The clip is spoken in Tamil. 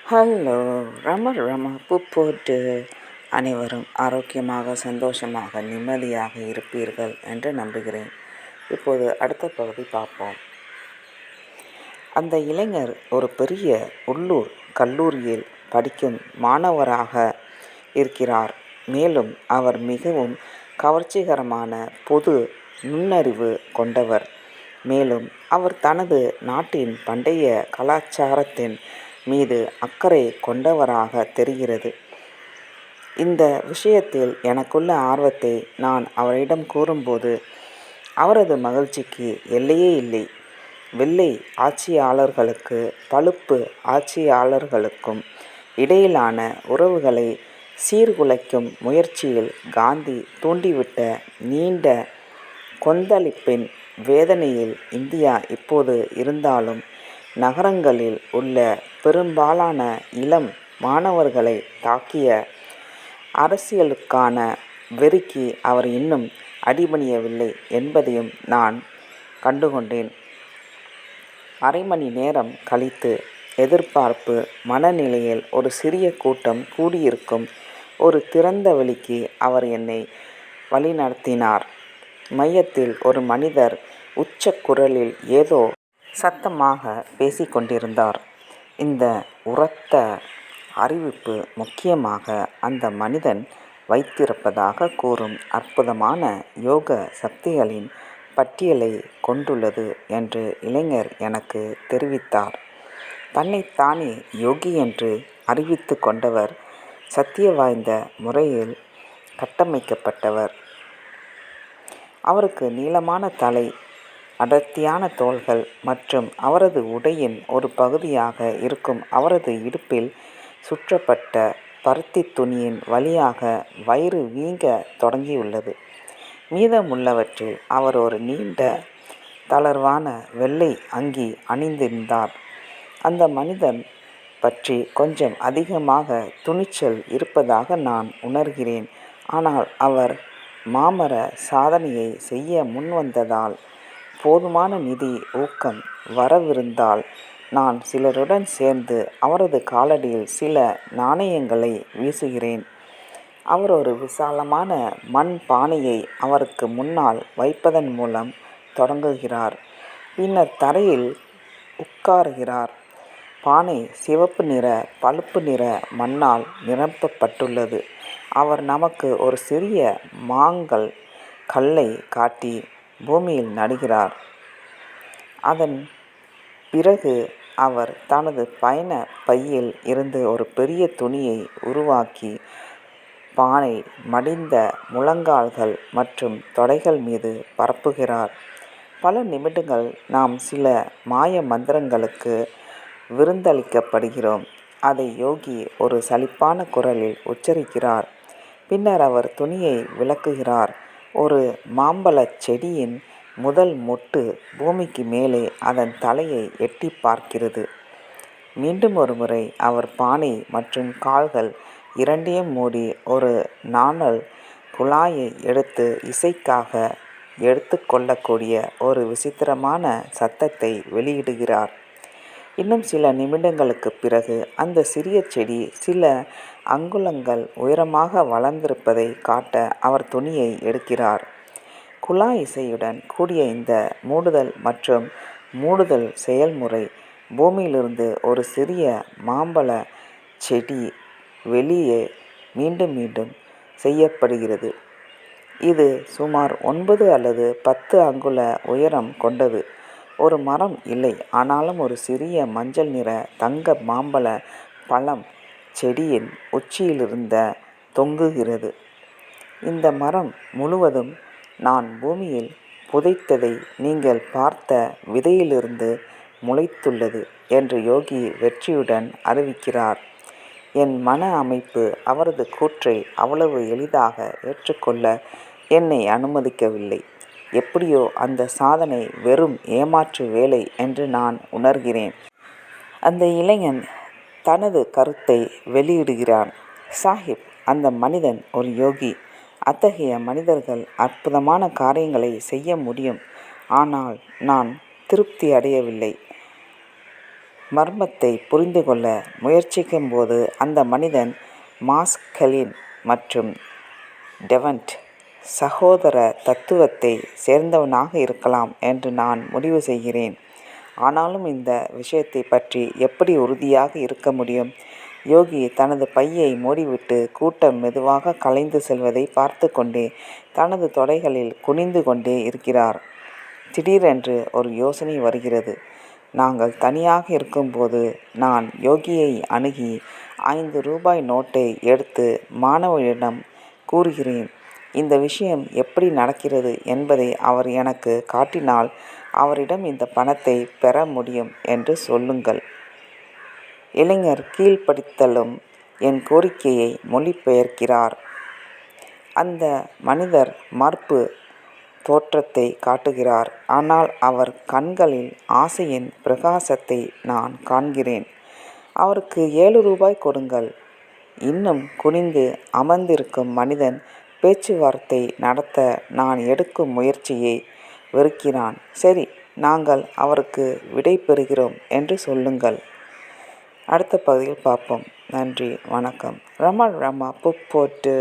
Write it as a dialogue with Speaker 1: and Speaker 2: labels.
Speaker 1: ஹலோ! ரம பூ போட்டு அனைவரும் ஆரோக்கியமாக, சந்தோஷமாக, நிம்மதியாக இருப்பீர்கள் என்று நம்புகிறேன். இப்போது அடுத்த பகுதி பார்ப்போம். அந்த இளைஞர் ஒரு பெரிய உள்ளூர் கல்லூரியில் படிக்கும் மாணவராக இருக்கிறார். மேலும் அவர் மிகவும் கவர்ச்சிகரமான பொது நுண்ணறிவு கொண்டவர். மேலும் அவர் தனது நாட்டின் பண்டைய கலாச்சாரத்தின் மீது அக்கறை கொண்டவராக தெரிகிறது. இந்த விஷயத்தில் எனக்குள்ள ஆர்வத்தை நான் அவரிடம் கூறும்போது அவரது மகிழ்ச்சிக்கு எல்லையே இல்லை. வெள்ளை ஆட்சியாளர்களுக்கு பழுப்பு ஆட்சியாளர்களுக்கும் இடையிலான உறவுகளை சீர்குலைக்கும் முயற்சியில் காந்தி தூண்டிவிட்ட நீண்ட கொந்தளிப்பின் வேதனையில் இந்தியா இப்போது இருந்தாலும் நகரங்களில் உள்ள பெரும்பாலான இளம் மாணவர்களை தாக்கிய அரசியலுக்கான வெறிக்கு அவர் இன்னும் அடிபணியவில்லை என்பதையும் நான் கண்டுகொண்டேன். அரை மணி நேரம் கழித்து எதிர்பார்ப்பு மனநிலையில் ஒரு சிறிய கூட்டம் கூடியிருக்கும் ஒரு திறந்த வெளிக்கு அவர் என்னை வழிநடத்தினார். மையத்தில் ஒரு மனிதர் உச்ச குரலில் ஏதோ சத்தமாக பேசிக்கொண்டிருந்தார். இந்த உரத்த அறிவிப்பு முக்கியமாக அந்த மனிதன் வைத்திருப்பதாக கூறும் அற்புதமான யோக சக்திகளின் பட்டியலை கொண்டுள்ளது என்று இளைஞர் எனக்கு தெரிவித்தார். தன்னைத்தானே யோகி என்று அறிவித்து கொண்டவர், சத்திய வாய்ந்த முறையில் கட்டமைக்கப்பட்டவர். அவருக்கு நீளமான தலை, அடர்த்தியான தோள்கள் மற்றும் அவரது உடையின் ஒரு பகுதியாக இருக்கும் அவரது இடுப்பில் சுற்றப்பட்ட பருத்தி துணியின் வழியாக வயிறு வீங்க தொடங்கியுள்ளது. மீதமுள்ளவற்றில் அவர் ஒரு நீண்ட தளர்வான வெள்ளை அங்கி அணிந்திருந்தார். அந்த மனிதன் பற்றி கொஞ்சம் அதிகமாக துணிச்சல் இருப்பதாக நான் உணர்கிறேன். ஆனால் அவர் மாமர சாதனையை செய்ய முன்வந்ததால், போதுமான நிதி ஊக்கம் வரவிருந்தால் நான் சிலருடன் சேர்ந்து அவரது காலடியில் சில நாணயங்களை வீசுகிறேன். அவர் ஒரு விசாலமான மண் பானையை அவருக்கு முன்னால் வைப்பதன் மூலம் தொடங்குகிறார். பின்னர் தரையில் உட்காருகிறார். பானை சிவப்பு நிற பழுப்பு நிற மண்ணால் நிரப்பப்பட்டுள்ளது. அவர் நமக்கு ஒரு சிறிய மாங்கல் கல்லை காட்டி பூமியில் நடுகிறார். அதன் பிறகு அவர் தனது பயண பையில் இருந்து ஒரு பெரிய துணியை உருவாக்கி பானை மடிந்த முழங்கால்கள் மற்றும் தொடைகள் மீது பரப்புகிறார். பல நிமிடங்கள் நாம் சில மாய மந்திரங்களுக்கு விருந்தளிக்கப்படுகிறோம். அதை யோகி ஒரு சலிப்பான குரலில் உச்சரிக்கிறார். பின்னர் அவர் துணியை விலக்குகிறார். ஒரு மாம்பழச் செடியின் முதல் மொட்டு பூமிக்கு மேலே அதன் தலையை எட்டி பார்க்கிறது. மீண்டும் ஒரு முறை அவர் பானை மற்றும் கால்கள் இரண்டையும் மூடி ஒரு நாணல் குழாயை எடுத்து இசைக்காக எடுத்துக்கொள்ளக்கூடிய ஒரு விசித்திரமான சத்தத்தை வெளியிடுகிறார். இன்னும் சில நிமிடங்களுக்குப் பிறகு அந்த சிறிய செடி சில அங்குலங்கள் உயரமாக வளர்ந்திருப்பதை காட்ட அவர் துணியை எடுக்கிறார். குழாய் இசையுடன் கூடிய இந்த மூடுதல் மற்றும் மூடுதல் செயல்முறை பூமியிலிருந்து ஒரு சிறிய மாம்பழ செடி வெளியே மீண்டும் மீண்டும் செய்யப்படுகிறது. இது சுமார் 9 அல்லது 10 அங்குல உயரம் கொண்டது. ஒரு மரம் இல்லை, ஆனாலும் ஒரு சிறிய மஞ்சள் நிற தங்க மாம்பழ பழம் செடியின் உச்சியிலிருந்த தொங்குகிறது. இந்த மரம் முழுவதும் நான் பூமியில் புதைத்ததை நீங்கள் பார்த்த விதையிலிருந்து முளைத்துள்ளது என்று யோகி வெற்றியுடன் அறிவிக்கிறார். என் மன அமைப்பு அவரது கூற்றை அவ்வளவு எளிதாக ஏற்றுக்கொள்ள என்னை அனுமதிக்கவில்லை. எப்படியோ அந்த சாதனை வெறும் ஏமாற்று வேலை என்று நான் உணர்கிறேன். அந்த இளைஞன் தனது கருத்தை வெளியிடுகிறான். சாஹிப், அந்த மனிதன் ஒரு யோகி. அத்தகைய மனிதர்கள் அற்புதமான காரியங்களை செய்ய முடியும். ஆனால் நான் திருப்தி அடையவில்லை. மர்மத்தை புரிந்து கொள்ள முயற்சிக்கும்போது அந்த மனிதன் மாஸ்கலின் மற்றும் டெவன்ட் சகோதர தத்துவத்தை சேர்ந்தவனாக இருக்கலாம் என்று நான் முடிவு செய்கிறேன். ஆனாலும் இந்த விஷயத்தை பற்றி எப்படி உறுதியாக இருக்க முடியும்? யோகி தனது பையை மூடிவிட்டு கூட்டம் மெதுவாக கலைந்து செல்வதை பார்த்து கொண்டே தனது தொடைகளில் குனிந்து கொண்டே இருக்கிறார். திடீரென்று ஒரு யோசனை வருகிறது. நாங்கள் தனியாக இருக்கும்போது நான் யோகியை அணுகி 5 ரூபாய் நோட்டை எடுத்து மாணவனிடம் கூறுகிறேன். இந்த விஷயம் எப்படி நடக்கிறது என்பதை அவர் எனக்கு காட்டினால் அவரிடம் இந்த பணத்தை பெற முடியும் என்று சொல்லுங்கள். இளைஞர் கீழ்ப்படித்தலும் என் கோரிக்கையை மொழிபெயர்க்கிறார். அந்த மனிதர் மறுப்பு தோற்றத்தை காட்டுகிறார். ஆனால் அவர் கண்களில் ஆசையின் பிரகாசத்தை நான் காண்கிறேன். அவருக்கு 7 ரூபாய் கொடுங்கள். இன்னும் குனிந்து அமர்ந்திருக்கும் மனிதன் பேச்சுவார்த்தை நடத்த நான் எடுக்கும் முயற்சியை வெறுக்கிறான். சரி, நாங்கள் அவருக்கு விடை பெறுகிறோம் என்று சொல்லுங்கள். அடுத்த பகுதியில் பார்ப்போம். நன்றி, வணக்கம். ரமா புப்போட்டு.